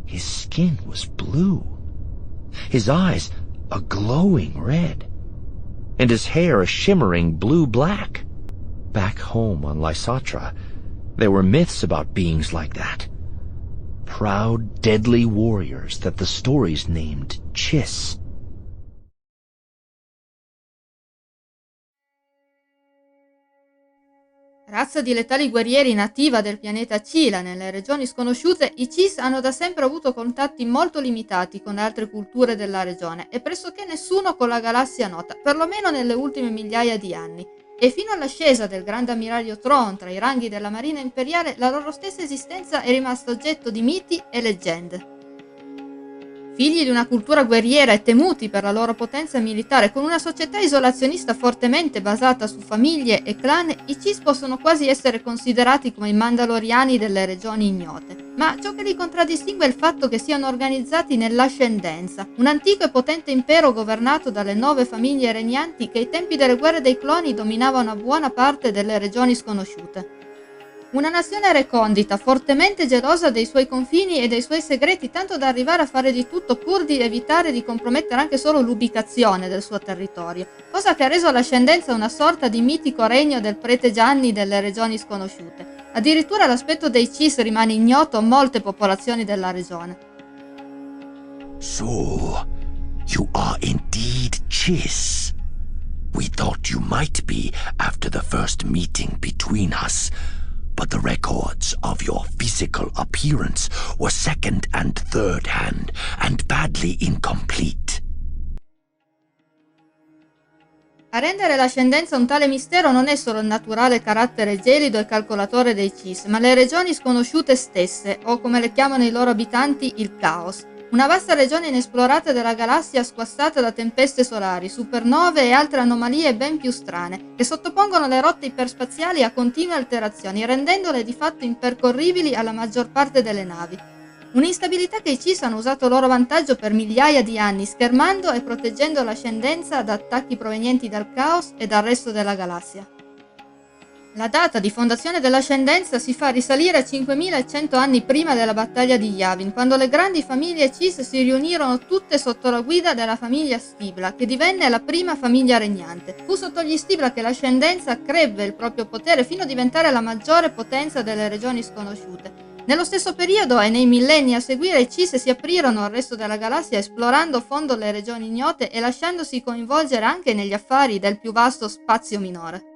His skin was blue, his eyes a glowing red, and his hair a shimmering blue-black. Back home on Lysatra, there were myths about beings like that. Proud, deadly warriors that the stories named Chiss. Razza di letali guerrieri nativa del pianeta Cila nelle regioni sconosciute, i Chiss hanno da sempre avuto contatti molto limitati con altre culture della regione e pressoché nessuno con la galassia nota, perlomeno nelle ultime migliaia di anni. E fino all'ascesa del grande ammiraglio Thrawn tra i ranghi della Marina Imperiale, la loro stessa esistenza è rimasta oggetto di miti e leggende. Figli di una cultura guerriera e temuti per la loro potenza militare, con una società isolazionista fortemente basata su famiglie e clan, i Chiss possono quasi essere considerati come i Mandaloriani delle regioni ignote. Ma ciò che li contraddistingue è il fatto che siano organizzati nell'Ascendenza, un antico e potente impero governato dalle 9 famiglie regnanti che ai tempi delle guerre dei cloni dominavano buona parte delle regioni sconosciute. Una nazione recondita, fortemente gelosa dei suoi confini e dei suoi segreti, tanto da arrivare a fare di tutto pur di evitare di compromettere anche solo l'ubicazione del suo territorio, cosa che ha reso l'Ascendenza una sorta di mitico regno del prete Gianni delle regioni sconosciute. Addirittura l'aspetto dei Chiss rimane ignoto a molte popolazioni della regione. So, you are indeed Chiss. We thought you might be after the first meeting between us. But the records of your physical appearance were second and third hand and badly incomplete. A rendere l'ascendenza un tale mistero non è solo il naturale carattere gelido e calcolatore dei Chiss, ma le regioni sconosciute stesse, o come le chiamano i loro abitanti, il caos. Una vasta regione inesplorata della galassia squassata da tempeste solari, supernove e altre anomalie ben più strane, che sottopongono le rotte iperspaziali a continue alterazioni, rendendole di fatto impercorribili alla maggior parte delle navi. Un'instabilità che i Chiss hanno usato a loro vantaggio per migliaia di anni, schermando e proteggendo l'ascendenza da attacchi provenienti dal caos e dal resto della galassia. La data di fondazione dell'Ascendenza si fa risalire a 5100 anni prima della battaglia di Yavin, quando le grandi famiglie Chiss si riunirono tutte sotto la guida della famiglia Stibla, che divenne la prima famiglia regnante. Fu sotto gli Stibla che l'Ascendenza crebbe il proprio potere fino a diventare la maggiore potenza delle regioni sconosciute. Nello stesso periodo e nei millenni a seguire i Chiss si aprirono al resto della galassia esplorando a fondo le regioni ignote e lasciandosi coinvolgere anche negli affari del più vasto spazio minore.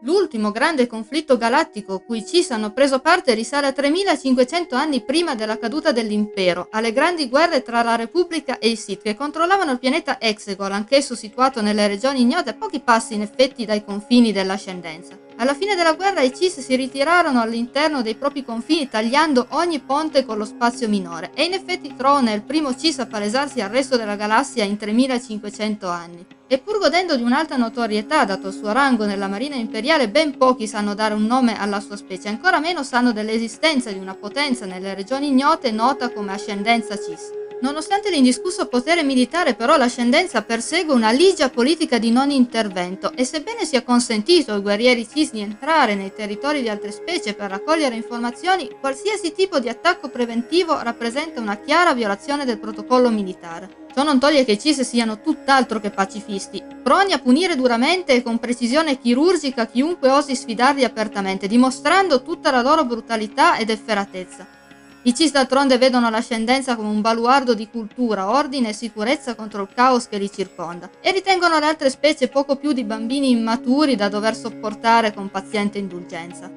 L'ultimo grande conflitto galattico cui i Chiss hanno preso parte risale a 3500 anni prima della caduta dell'impero, alle grandi guerre tra la Repubblica e i Sith, che controllavano il pianeta Exegol, anch'esso situato nelle regioni ignote a pochi passi in effetti dai confini dell'Ascendenza. Alla fine della guerra i Chiss si ritirarono all'interno dei propri confini tagliando ogni ponte con lo spazio minore, e in effetti Thrawn è il primo Chiss a palesarsi al resto della galassia in 3500 anni. E pur godendo di un'alta notorietà dato il suo rango nella Marina Imperiale, ben pochi sanno dare un nome alla sua specie, ancora meno sanno dell'esistenza di una potenza nelle regioni ignote nota come Ascendenza Chiss. Nonostante l'indiscusso potere militare, però, l'Ascendenza persegue una ligia politica di non intervento e sebbene sia consentito ai guerrieri Chiss di entrare nei territori di altre specie per raccogliere informazioni, qualsiasi tipo di attacco preventivo rappresenta una chiara violazione del protocollo militare. Ciò non toglie che i Chiss siano tutt'altro che pacifisti, proni a punire duramente e con precisione chirurgica chiunque osi sfidarli apertamente, dimostrando tutta la loro brutalità ed efferatezza. I Chiss d'altronde vedono l'Ascendenza come un baluardo di cultura, ordine e sicurezza contro il caos che li circonda, e ritengono le altre specie poco più di bambini immaturi da dover sopportare con paziente indulgenza.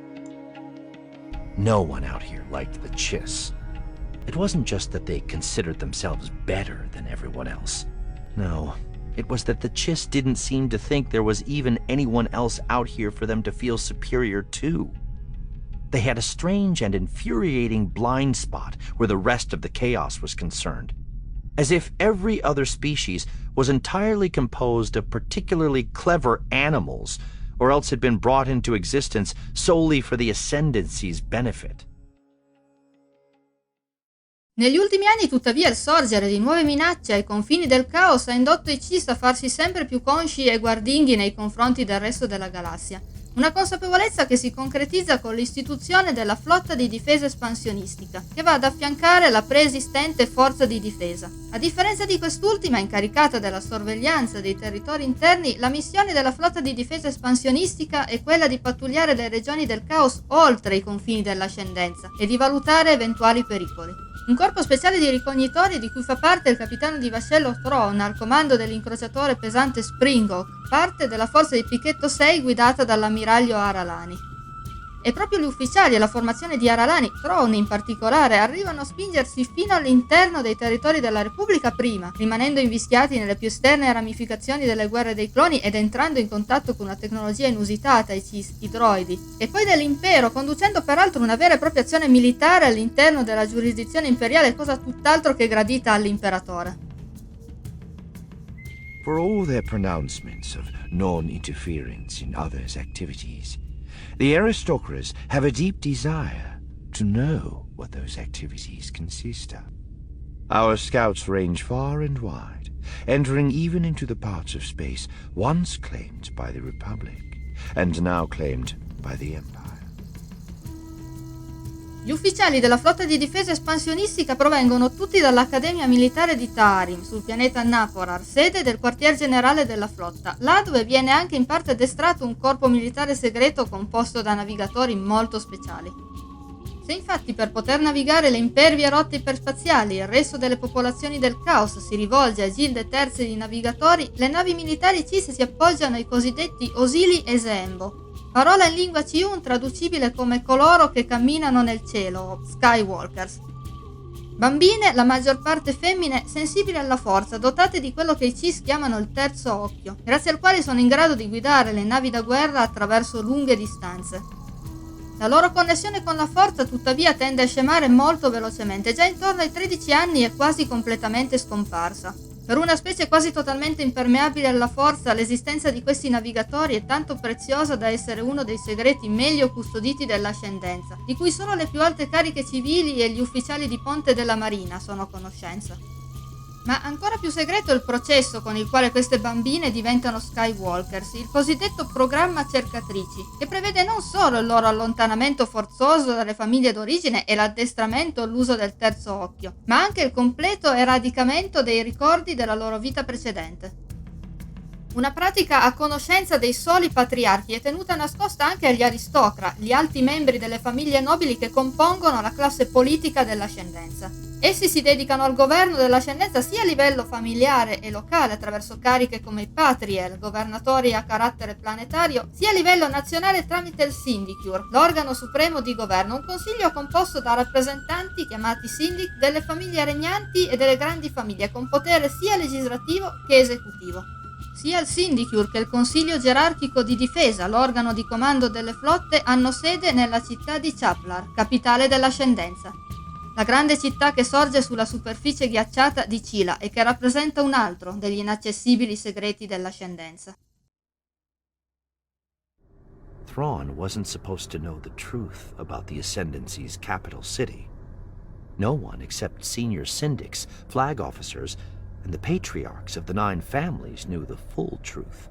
No one out here liked the Chiss. It wasn't just that they considered themselves better than everyone else. No, it was that the Chiss didn't seem to think there was even anyone else out here for them to feel superior to. They had a strange and infuriating blind spot where the rest of the chaos was concerned, as if every other species was entirely composed of particularly clever animals, or else had been brought into existence solely for the Ascendancy's benefit. Negli ultimi anni, tuttavia, il sorgere di nuove minacce ai confini del caos ha indotto i Chiss a farsi sempre più consci e guardinghi nei confronti del resto della galassia. Una consapevolezza che si concretizza con l'istituzione della flotta di difesa espansionistica, che va ad affiancare la preesistente forza di difesa. A differenza di quest'ultima, incaricata della sorveglianza dei territori interni, la missione della flotta di difesa espansionistica è quella di pattugliare le regioni del caos oltre i confini dell'ascendenza e di valutare eventuali pericoli. Un corpo speciale di ricognitori di cui fa parte il capitano di vascello Thrawn al comando dell'incrociatore pesante Springhawk, parte della forza di Picchetto 6 guidata dall'ammiraglio Aralani. E proprio gli ufficiali e la formazione di Aralani, Thrawn in particolare, arrivano a spingersi fino all'interno dei territori della Repubblica prima, rimanendo invischiati nelle più esterne ramificazioni delle guerre dei cloni ed entrando in contatto con una tecnologia inusitata, i droidi, e poi dell'impero, conducendo peraltro una vera e propria azione militare all'interno della giurisdizione imperiale, cosa tutt'altro che gradita all'imperatore. For all their pronouncements of non-interference in others' activities, the aristocrats have a deep desire to know what those activities consist of. Our scouts range far and wide, entering even into the parts of space once claimed by the Republic, and now claimed by the Empire. Gli ufficiali della flotta di difesa espansionistica provengono tutti dall'Accademia Militare di Tarim, sul pianeta Naporar, sede del quartier generale della flotta, là dove viene anche in parte addestrato un corpo militare segreto composto da navigatori molto speciali. Se infatti per poter navigare le impervie rotte iperspaziali il resto delle popolazioni del caos si rivolge a gilde terze di navigatori, le navi militari CIS si appoggiano ai cosiddetti Osili e Zembo, parola in lingua Ciun traducibile come coloro che camminano nel cielo, o Skywalkers. Bambine, la maggior parte femmine, sensibili alla forza, dotate di quello che i CIS chiamano il terzo occhio, grazie al quale sono in grado di guidare le navi da guerra attraverso lunghe distanze. La loro connessione con la forza tuttavia tende a scemare molto velocemente, già intorno ai 13 anni è quasi completamente scomparsa. Per una specie quasi totalmente impermeabile alla forza, l'esistenza di questi navigatori è tanto preziosa da essere uno dei segreti meglio custoditi dell'ascendenza, di cui solo le più alte cariche civili e gli ufficiali di ponte della Marina sono a conoscenza. Ma ancora più segreto è il processo con il quale queste bambine diventano Skywalkers, il cosiddetto programma cercatrici, che prevede non solo il loro allontanamento forzoso dalle famiglie d'origine e l'addestramento all'uso del terzo occhio, ma anche il completo eradicamento dei ricordi della loro vita precedente. Una pratica a conoscenza dei soli patriarchi è tenuta nascosta anche agli aristocrati, gli alti membri delle famiglie nobili che compongono la classe politica dell'ascendenza. Essi si dedicano al governo dell'ascendenza sia a livello familiare e locale attraverso cariche come i Patriel, governatori a carattere planetario, sia a livello nazionale tramite il Syndicure, l'organo supremo di governo, un consiglio composto da rappresentanti chiamati Syndic delle famiglie regnanti e delle grandi famiglie con potere sia legislativo che esecutivo. Sia il Syndicure che il Consiglio Gerarchico di Difesa, l'organo di comando delle flotte, hanno sede nella città di Chaplar, capitale dell'ascendenza. La grande città che sorge sulla superficie ghiacciata di Cila e che rappresenta un altro degli inaccessibili segreti dell'ascendenza. Thrawn wasn't supposed to know the truth about the Ascendancy's capital city. No one except senior syndics, flag officers, and the patriarchs of the 9 families knew the full truth.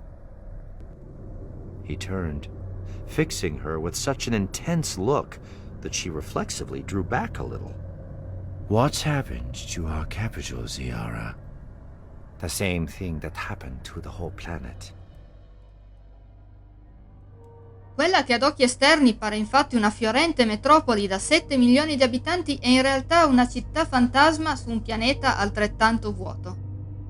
He turned, fixing her with such an intense look that she reflexively drew back a little. What's happened to our capital, Ziara? The same thing that happened to the whole planet. Quella che ad occhi esterni pare infatti una fiorente metropoli da 7 milioni di abitanti è in realtà una città fantasma su un pianeta altrettanto vuoto.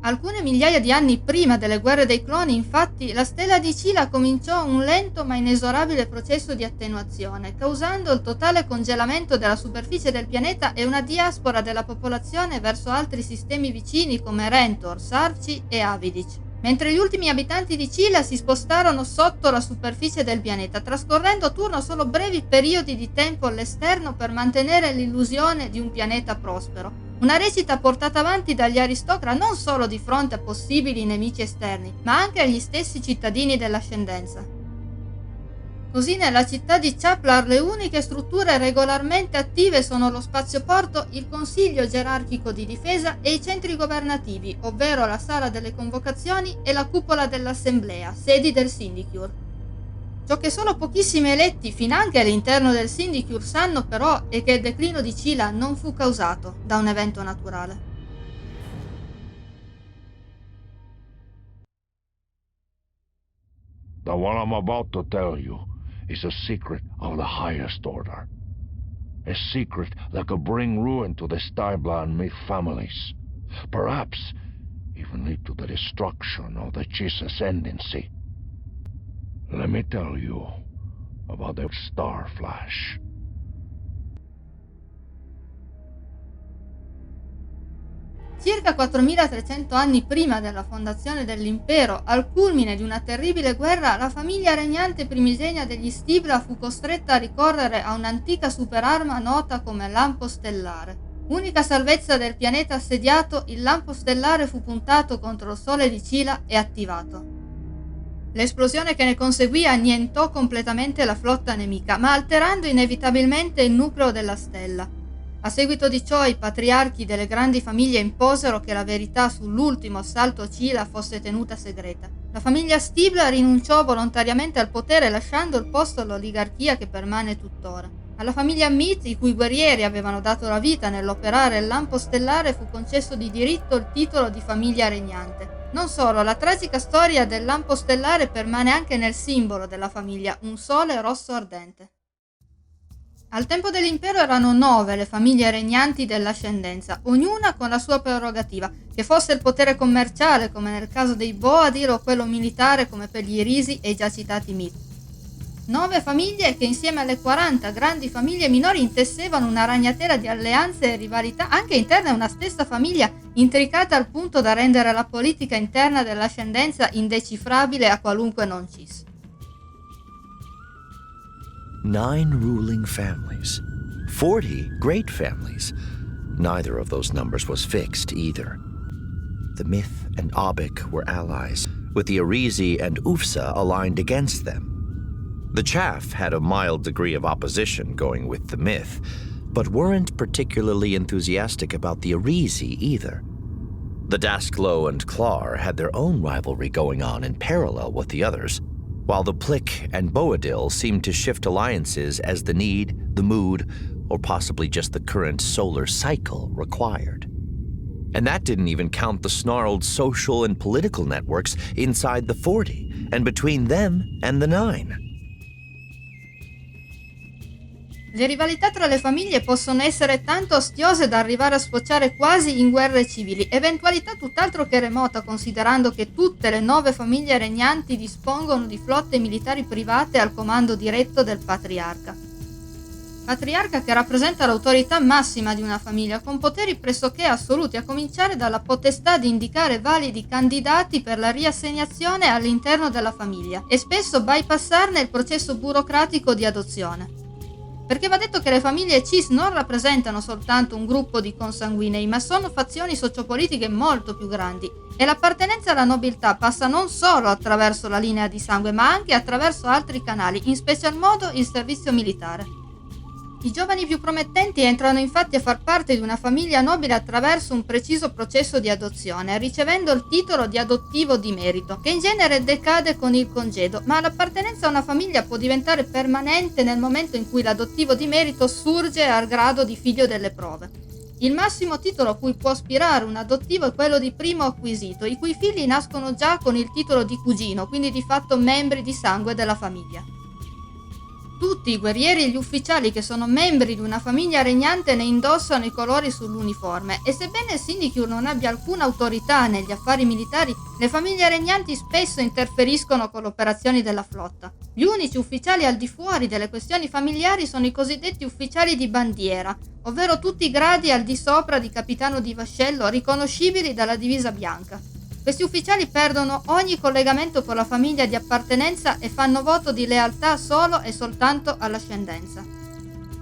Alcune migliaia di anni prima delle guerre dei cloni, infatti, la stella di Cila cominciò un lento ma inesorabile processo di attenuazione, causando il totale congelamento della superficie del pianeta e una diaspora della popolazione verso altri sistemi vicini come Rentor, Sarci e Avidic. Mentre gli ultimi abitanti di Cila si spostarono sotto la superficie del pianeta, trascorrendo a turno solo brevi periodi di tempo all'esterno per mantenere l'illusione di un pianeta prospero. Una recita portata avanti dagli aristocrati non solo di fronte a possibili nemici esterni, ma anche agli stessi cittadini dell'ascendenza. Così nella città di Chaplar le uniche strutture regolarmente attive sono lo spazioporto, il Consiglio Gerarchico di Difesa e i centri governativi, ovvero la sala delle convocazioni e la cupola dell'Assemblea, sedi del Syndicure. Ciò che solo pochissimi eletti, finanche all'interno del Syndicure, sanno però è che il declino di Cila non fu causato da un evento naturale. The one I'm about to tell you is a secret of the highest order. A secret that could bring ruin to the Starbland myth families. Perhaps even lead to the destruction of the Chiss Ascendancy. Let me tell you about the Star Flash. Circa 4300 anni prima della fondazione dell'impero, al culmine di una terribile guerra, la famiglia regnante primigenia degli Stibla fu costretta a ricorrere a un'antica superarma nota come lampo stellare. Unica salvezza del pianeta assediato, il lampo stellare fu puntato contro il sole di Cila e attivato. L'esplosione che ne conseguì annientò completamente la flotta nemica, ma alterando inevitabilmente il nucleo della stella. A seguito di ciò i patriarchi delle grandi famiglie imposero che la verità sull'ultimo assalto a Cila fosse tenuta segreta. La famiglia Stibla rinunciò volontariamente al potere lasciando il posto all'oligarchia che permane tuttora. Alla famiglia Myth, i cui guerrieri avevano dato la vita nell'operare il lampo stellare, fu concesso di diritto il titolo di famiglia regnante. Non solo, la tragica storia del lampo stellare permane anche nel simbolo della famiglia, un sole rosso ardente. Al tempo dell'impero erano 9 le famiglie regnanti dell'ascendenza, ognuna con la sua prerogativa, che fosse il potere commerciale come nel caso dei Boadir o quello militare come per gli Irisi e i già citati Myth. 9 famiglie che insieme alle 40 grandi famiglie minori intessevano una ragnatela di alleanze e rivalità anche interne a una stessa famiglia, intricata al punto da rendere la politica interna dell'ascendenza indecifrabile a qualunque non cis. 9 ruling families. 40 great families. Neither of those numbers was fixed either. The Myth and Abik were allies, with the Arisi and Ufsa aligned against them. The Chaff had a mild degree of opposition going with the Myth, but weren't particularly enthusiastic about the Arisi either. The Dasklo and Klar had their own rivalry going on in parallel with the others, while the Plick and Boadil seemed to shift alliances as the need, the mood, or possibly just the current solar cycle required. And that didn't even count the snarled social and political networks inside the 40 and between them and the 9. Le rivalità tra le famiglie possono essere tanto ostiose da arrivare a sfociare quasi in guerre civili, eventualità tutt'altro che remota considerando che tutte le 9 famiglie regnanti dispongono di flotte militari private al comando diretto del patriarca. Patriarca che rappresenta l'autorità massima di una famiglia con poteri pressoché assoluti, a cominciare dalla potestà di indicare validi candidati per la riassegnazione all'interno della famiglia e spesso bypassarne il processo burocratico di adozione. Perché va detto che le famiglie cis non rappresentano soltanto un gruppo di consanguinei, ma sono fazioni sociopolitiche molto più grandi e l'appartenenza alla nobiltà passa non solo attraverso la linea di sangue, ma anche attraverso altri canali, in special modo il servizio militare. I giovani più promettenti entrano infatti a far parte di una famiglia nobile attraverso un preciso processo di adozione, ricevendo il titolo di adottivo di merito, che in genere decade con il congedo, ma l'appartenenza a una famiglia può diventare permanente nel momento in cui l'adottivo di merito surge al grado di figlio delle prove. Il massimo titolo a cui può aspirare un adottivo è quello di primo acquisito, i cui figli nascono già con il titolo di cugino, quindi di fatto membri di sangue della famiglia. Tutti i guerrieri e gli ufficiali che sono membri di una famiglia regnante ne indossano i colori sull'uniforme e sebbene il Syndicure non abbia alcuna autorità negli affari militari, le famiglie regnanti spesso interferiscono con le operazioni della flotta. Gli unici ufficiali al di fuori delle questioni familiari sono i cosiddetti ufficiali di bandiera, ovvero tutti i gradi al di sopra di capitano di vascello riconoscibili dalla divisa bianca. Questi ufficiali perdono ogni collegamento con la famiglia di appartenenza e fanno voto di lealtà solo e soltanto all'ascendenza.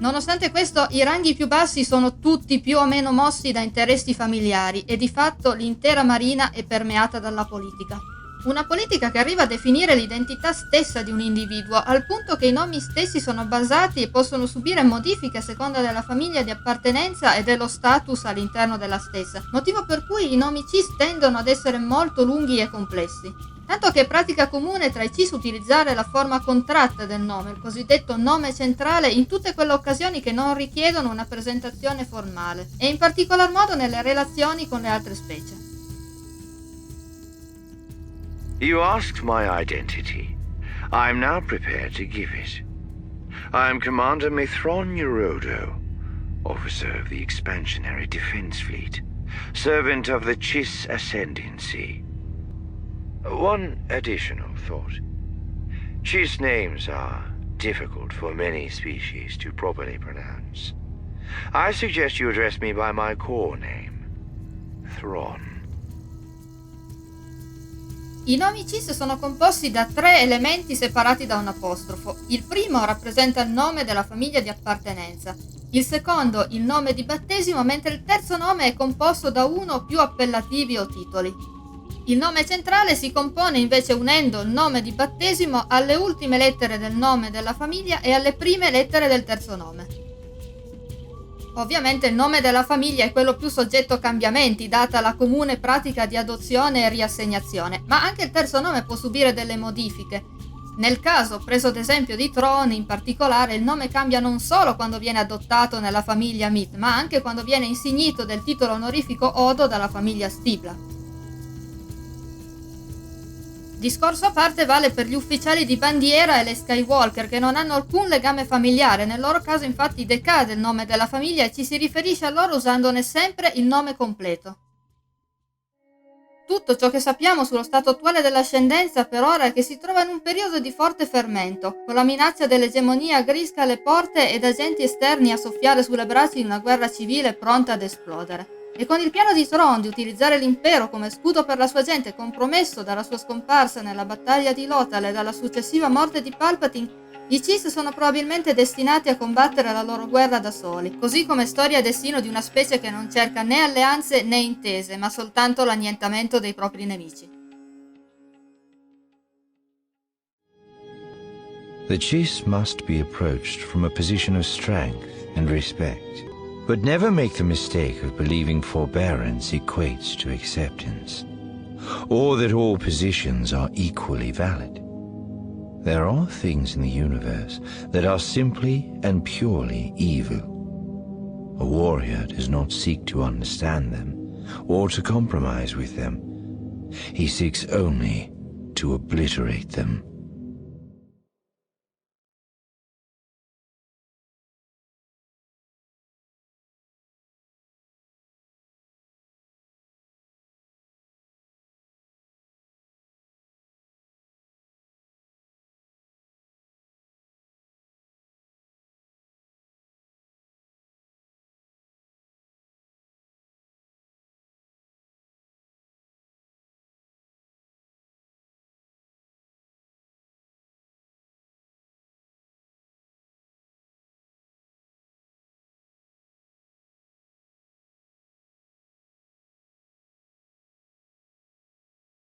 Nonostante questo, i ranghi più bassi sono tutti più o meno mossi da interessi familiari e di fatto l'intera marina è permeata dalla politica. Una politica che arriva a definire l'identità stessa di un individuo, al punto che i nomi stessi sono basati e possono subire modifiche a seconda della famiglia di appartenenza e dello status all'interno della stessa, motivo per cui i nomi cis tendono ad essere molto lunghi e complessi. Tanto che è pratica comune tra i Cis utilizzare la forma contratta del nome, il cosiddetto nome centrale, in tutte quelle occasioni che non richiedono una presentazione formale, e in particolar modo nelle relazioni con le altre specie. You asked my identity. I am now prepared to give it. I am Commander Mithron Neurodo, officer of the Expansionary Defense Fleet, servant of the Chiss Ascendancy. One additional thought. Chiss names are difficult for many species to properly pronounce. I suggest you address me by my core name, Thron. I nomi Cis sono composti da 3 elementi separati da un apostrofo. Il primo rappresenta il nome della famiglia di appartenenza, il secondo il nome di battesimo, mentre il terzo nome è composto da uno o più appellativi o titoli. Il nome centrale si compone invece unendo il nome di battesimo alle ultime lettere del nome della famiglia e alle prime lettere del terzo nome. Ovviamente il nome della famiglia è quello più soggetto a cambiamenti, data la comune pratica di adozione e riassegnazione, ma anche il terzo nome può subire delle modifiche. Nel caso preso ad esempio di Thron, in particolare, il nome cambia non solo quando viene adottato nella famiglia Myth, ma anche quando viene insignito del titolo onorifico Odo dalla famiglia Stibla. Discorso a parte vale per gli ufficiali di bandiera e le Skywalker, che non hanno alcun legame familiare. Nel loro caso infatti decade il nome della famiglia e ci si riferisce a loro usandone sempre il nome completo. Tutto ciò che sappiamo sullo stato attuale dell'ascendenza per ora è che si trova in un periodo di forte fermento, con la minaccia dell'egemonia Grisca alle porte ed agenti esterni a soffiare sulle braccia di una guerra civile pronta ad esplodere. E con il piano di Thrawn di utilizzare l'impero come scudo per la sua gente, compromesso dalla sua scomparsa nella battaglia di Lothal e dalla successiva morte di Palpatine, i Chiss sono probabilmente destinati a combattere la loro guerra da soli, così come storia e destino di una specie che non cerca né alleanze né intese, ma soltanto l'annientamento dei propri nemici. The Chiss must be approached from a position of strength and respect. But never make the mistake of believing forbearance equates to acceptance, or that all positions are equally valid. There are things in the universe that are simply and purely evil. A warrior does not seek to understand them or to compromise with them. He seeks only to obliterate them.